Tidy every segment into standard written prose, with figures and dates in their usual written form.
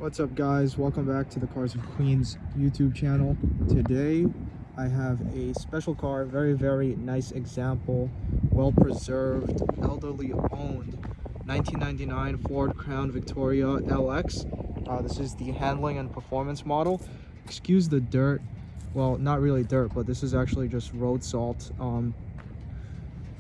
What's up, guys? Welcome back to the Cars of Queens YouTube channel. Today I have a special car, very nice example, well preserved, elderly owned 1999 Ford Crown Victoria LX. This is the handling and performance model. Excuse the dirt, well, not really dirt, but this is actually just road salt. For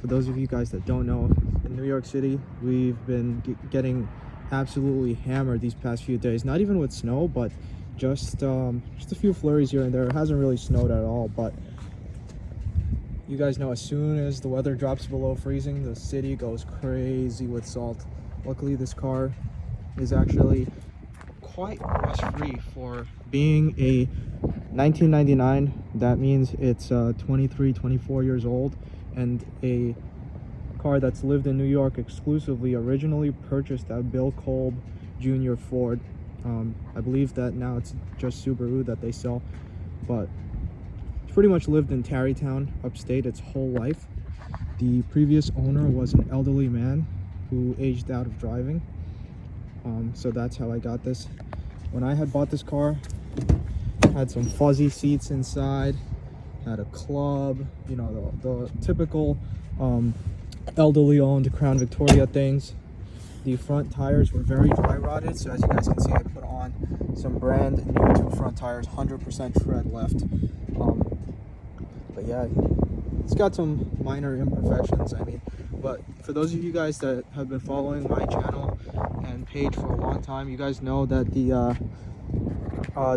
those of you guys that don't know, in New York City we've been getting absolutely hammered these past few days, not even with snow, but just a few flurries here and there. It hasn't really snowed at all, but you guys know as soon as the weather drops below freezing, the city goes crazy with salt. Luckily this car is actually quite rust free for being a 1999. That means it's 24 years old, and a car that's lived in New York exclusively, originally purchased at Bill Kolb Jr. Ford. I believe that now it's just Subaru that they sell, but it's pretty much lived in Tarrytown, upstate, its whole life. The previous owner was an elderly man who aged out of driving, so that's how I got this. When I had bought this car, it had some fuzzy seats inside, had a club, you know, the typical elderly owned Crown Victoria things. The front tires were very dry rotted, so as you guys can see, I put on some brand new two front tires, 100% tread left. But yeah, it's got some minor imperfections, but for those of you guys that have been following my channel and page for a long time, you guys know that the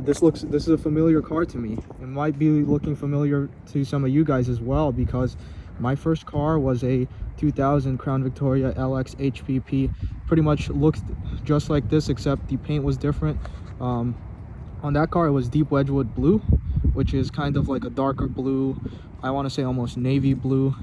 this is a familiar car to me. It might be looking familiar to some of you guys as well, because my first car was a 2000 Crown Victoria LX HPP. Pretty much looked just like this, except the paint was different. On that car it was deep Wedgwood blue, which is kind of like a darker blue, I want to say almost navy blue,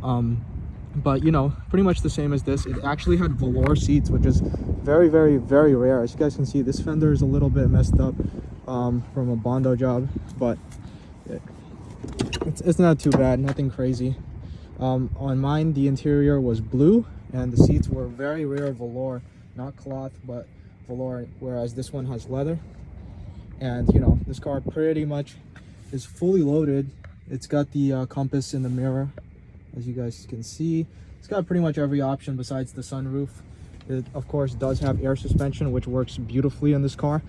but you know, pretty much the same as this. It actually had velour seats, which is very rare. As you guys can see, this fender is a little bit messed up from a Bondo job, but it's not too bad, nothing crazy. On mine, the interior was blue and the seats were very rare velour, not cloth but velour, whereas this one has leather. And you know, this car pretty much is fully loaded. It's got the compass in the mirror, as you guys can see. It's got pretty much every option besides the sunroof. It of course does have air suspension, which works beautifully in this car.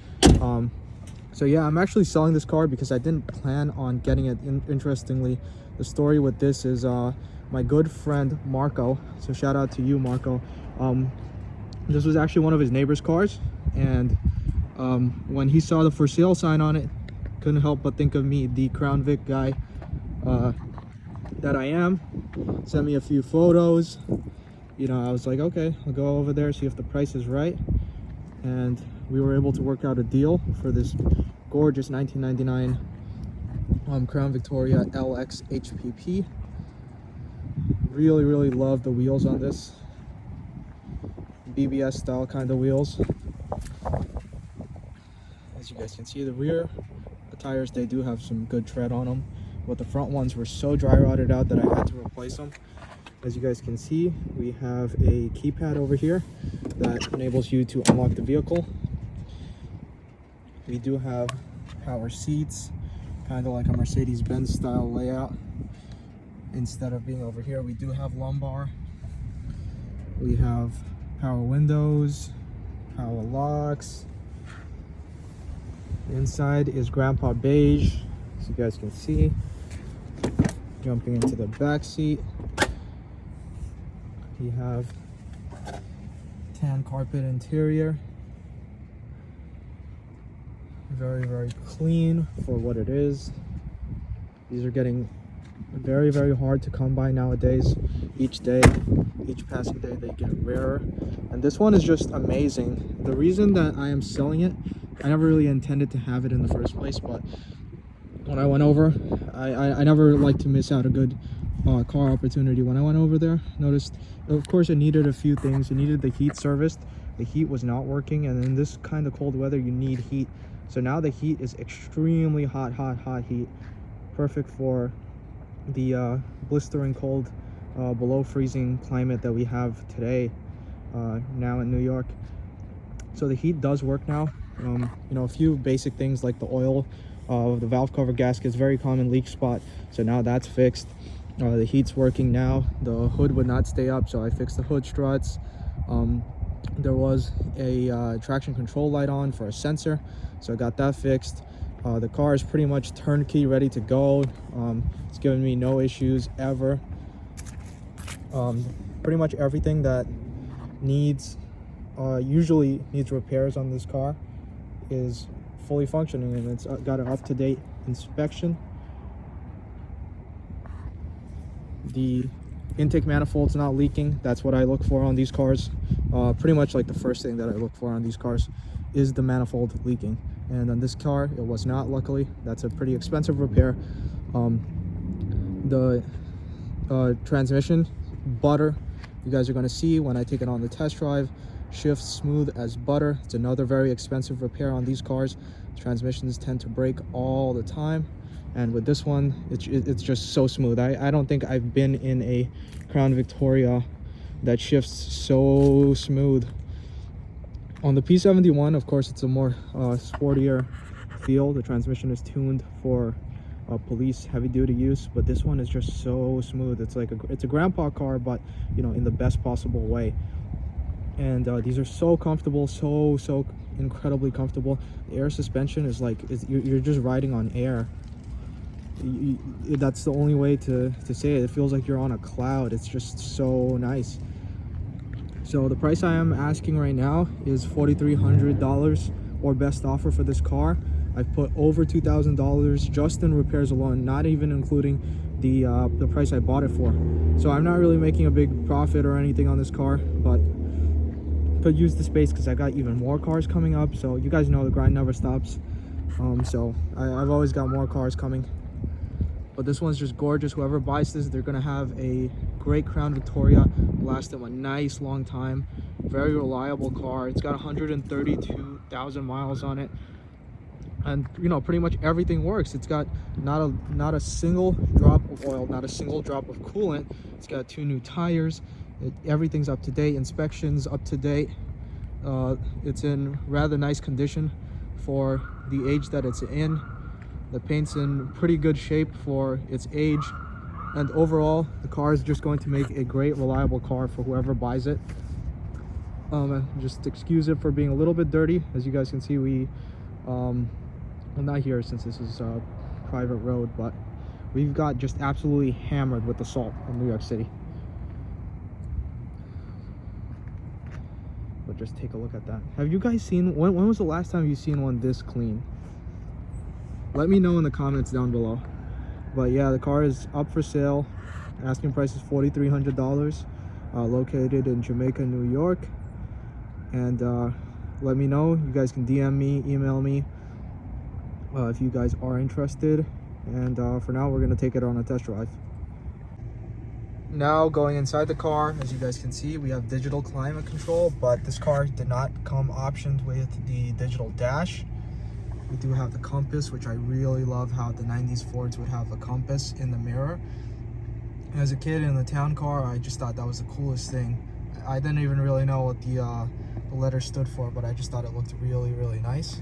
So yeah, I'm actually selling this car because I didn't plan on getting it. Interestingly, the story with this is my good friend Marco, so shout out to you, Marco. This was actually one of his neighbor's cars, and when he saw the for sale sign on it, couldn't help but think of me, the Crown Vic guy that I am. Sent me a few photos. You know, I was like, okay, I'll go over there, see if the price is right, and we were able to work out a deal for this gorgeous 1999 Crown Victoria LX HPP. Really love the wheels on this. BBS style kind of wheels. As you guys can see, the rear, the tires, they do have some good tread on them, but the front ones were so dry rotted out that I had to replace them. As you guys can see, we have a keypad over here that enables you to unlock the vehicle. We do have power seats, kind of like a Mercedes-Benz style layout. Instead of being over here, we do have lumbar. We have power windows, power locks. The inside is Grandpa beige, as you guys can see. Jumping into the back seat, we have tan carpet interior. Very clean for what it is. These are getting very hard to come by nowadays. Each passing day they get rarer, and this one is just amazing. The reason that I am selling it, I never really intended to have it in the first place, but when I went over, I never like to miss out a good car opportunity. When I went over there, noticed, of course, it needed a few things. It needed the heat serviced. The heat was not working, and in this kind of cold weather you need heat. So now the heat is extremely hot heat, perfect for the blistering cold, below freezing climate that we have today now in New York. So the heat does work now. You know, a few basic things like the oil, the valve cover gasket is very common leak spot, so now that's fixed. The heat's working now. The hood would not stay up, so I fixed the hood struts. There was a traction control light on for a sensor, so I got that fixed. The car is pretty much turnkey, ready to go. It's given me no issues ever. Pretty much everything that usually needs repairs on this car is fully functioning, and it's got an up-to-date inspection. The intake manifold's not leaking. That's what I look for on these cars. Pretty much like the first thing that I look for on these cars is the manifold leaking, and on this car it was not, luckily. That's a pretty expensive repair. The transmission, butter, you guys are going to see when I take it on the test drive, shifts smooth as butter. It's another very expensive repair on these cars. Transmissions tend to break all the time, and with this one it's just so smooth. I don't think I've been in a Crown Victoria that shifts so smooth. On the P71, of course, it's a more sportier feel. The transmission is tuned for police heavy-duty use, but this one is just so smooth. It's like it's a grandpa car, but you know, in the best possible way. And these are so comfortable, so incredibly comfortable. The air suspension is like you're just riding on air. That's the only way to say it. It feels like you're on a cloud. It's just so nice. So the price I am asking right now is $4,300, or best offer for this car. I've put over $2,000 just in repairs alone, not even including the price I bought it for. So I'm not really making a big profit or anything on this car, but could use the space because I got even more cars coming up. So you guys know the grind never stops. So I've always got more cars coming. But this one's just gorgeous. Whoever buys this, they're gonna have a great Crown Victoria, last them a nice long time. Very reliable car. It's got 132,000 miles on it, and you know, pretty much everything works. It's got not a single drop of oil, not a single drop of coolant. It's got 2 new tires. Everything's up to date. Inspections up to date. It's in rather nice condition for the age that it's in. The paint's in pretty good shape for its age, and overall the car is just going to make a great reliable car for whoever buys it. Just excuse it for being a little bit dirty. As you guys can see, well, not here since this is a private road, but we've got just absolutely hammered with the salt in New York City. But just take a look at that. Have you guys seen, when was the last time you've seen one this clean? Let me know in the comments down below. But yeah, the car is up for sale. Asking price is $4,300. Located in Jamaica, New York. And let me know. You guys can DM me, email me if you guys are interested. And for now, we're gonna take it on a test drive. Now going inside the car, as you guys can see, we have digital climate control, but this car did not come optioned with the digital dash. We do have the compass, which I really love how the 90s Fords would have a compass in the mirror. As a kid in the town car, I just thought that was the coolest thing. I didn't even really know what the letter stood for, but I just thought it looked really nice.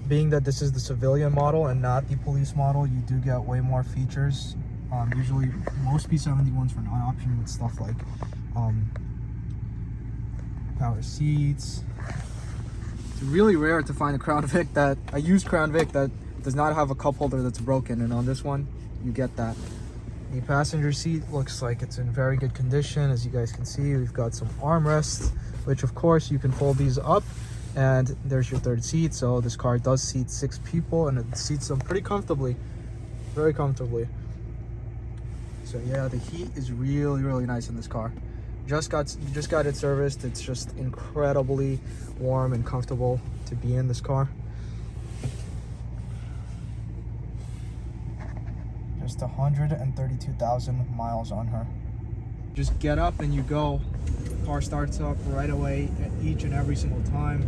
Being that this is the civilian model and not the police model, you do get way more features. Usually most P71s are not optioned with stuff like power seats. It's really rare to find a used Crown Vic that does not have a cup holder that's broken, and on this one you get that. The passenger seat looks like it's in very good condition. As you guys can see, we've got some armrests, which of course you can fold these up, and there's your third seat. So this car does seat 6 people, and it seats them pretty comfortably, very comfortably. So yeah, the heat is really nice in this car. Just got it serviced. It's just incredibly warm and comfortable to be in this car. Just 132,000 miles on her. Just get up and you go. The car starts up right away each and every single time.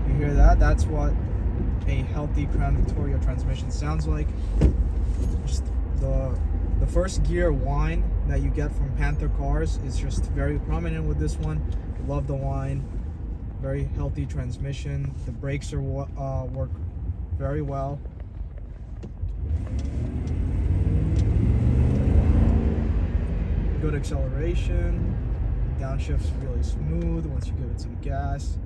You hear that? That's what a healthy Crown Victoria transmission sounds like. Just the first gear whine that you get from Panther cars is just very prominent with this one. Love the whine, very healthy transmission. The brakes are work very well. Good acceleration. Downshift's really smooth once you give it some gas.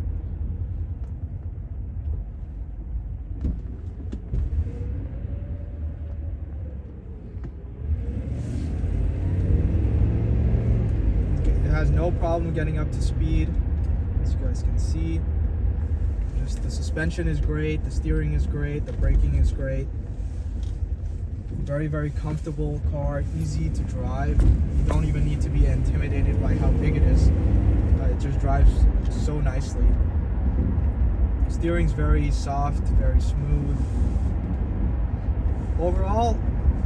It has no problem getting up to speed, as you guys can see. Just the suspension is great, the steering is great, the braking is great. Very, very comfortable car, easy to drive. You don't even need to be intimidated by how big it is. It just drives so nicely. Steering's very soft, very smooth. Overall,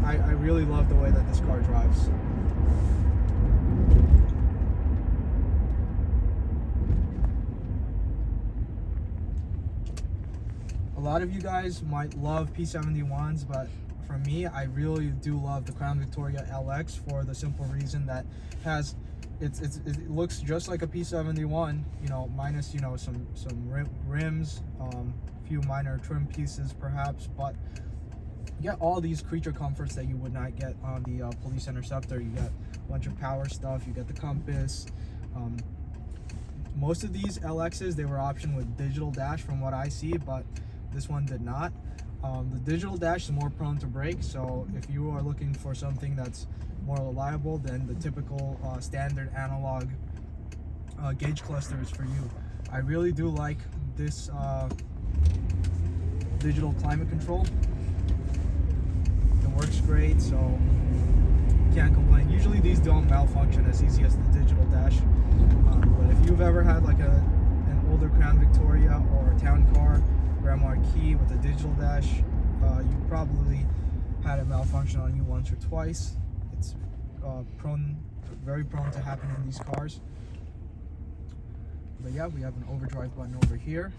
I really love the way that this car drives. A lot of you guys might love P71s, but for me, I really do love the Crown Victoria LX for the simple reason that it looks just like a P71, you know, minus, you know, some rims, few minor trim pieces perhaps, but you get all these creature comforts that you would not get on the Police Interceptor. You get a bunch of power stuff, you get the compass. Most of these LXs, they were optioned with digital dash from what I see, but this one did not. The digital dash is more prone to break, so if you are looking for something that's more reliable than the typical standard analog gauge cluster is for you. I really do like this digital climate control. It works great, so can't complain. Usually these don't malfunction as easy as the digital dash, but if you've ever had like an older Crown Victoria or a town car, Grand Marquis with a digital dash, you probably had it malfunction on you once or twice. It's very prone to happen in these cars. But yeah, we have an overdrive button over here.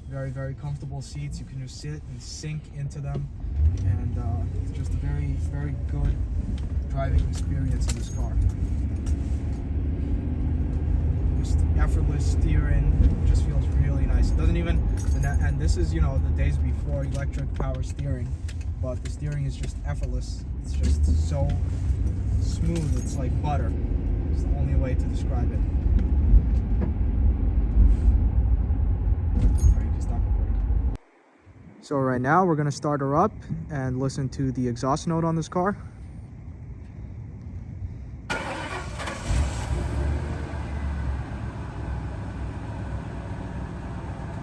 Very, very comfortable seats. You can just sit and sink into them, and it's just a very, very good driving experience in this car. Just effortless steering, it just feels really nice. It doesn't even, and this is, you know, the days before electric power steering, but the steering is just effortless. It's just so smooth, it's like butter. It's the only way to describe it. So right now we're gonna start her up and listen to the exhaust note on this car.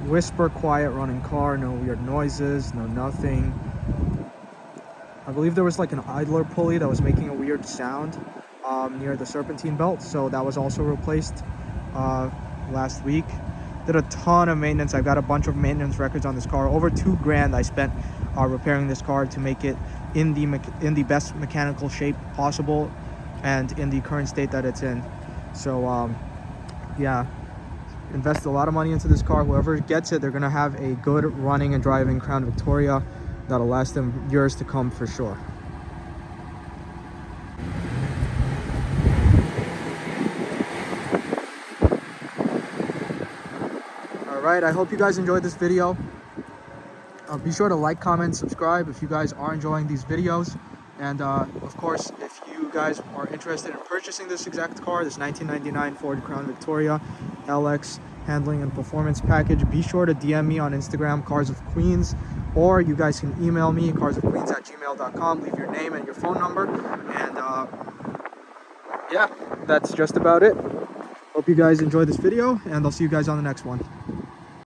Whisper quiet running car, no weird noises, no nothing. I believe there was like an idler pulley that was making a weird sound near the serpentine belt, so that was also replaced last week. Did a ton of maintenance. I've got a bunch of maintenance records on this car. Over $2,000 I spent repairing this car to make it in the best mechanical shape possible and in the current state that it's in. So yeah, invested a lot of money into this car. Whoever gets it, they're gonna have a good running and driving Crown Victoria that'll last them years to come for sure. Alright, I hope you guys enjoyed this video. Be sure to like, comment, subscribe if you guys are enjoying these videos. And of course, if you guys are interested in purchasing this exact car, this 1999 Ford Crown Victoria LX handling and performance package, be sure to DM me on Instagram, Cars of Queens, or you guys can email me, carsofqueens@gmail.com. Leave your name and your phone number. And yeah, that's just about it. Hope you guys enjoyed this video, and I'll see you guys on the next one.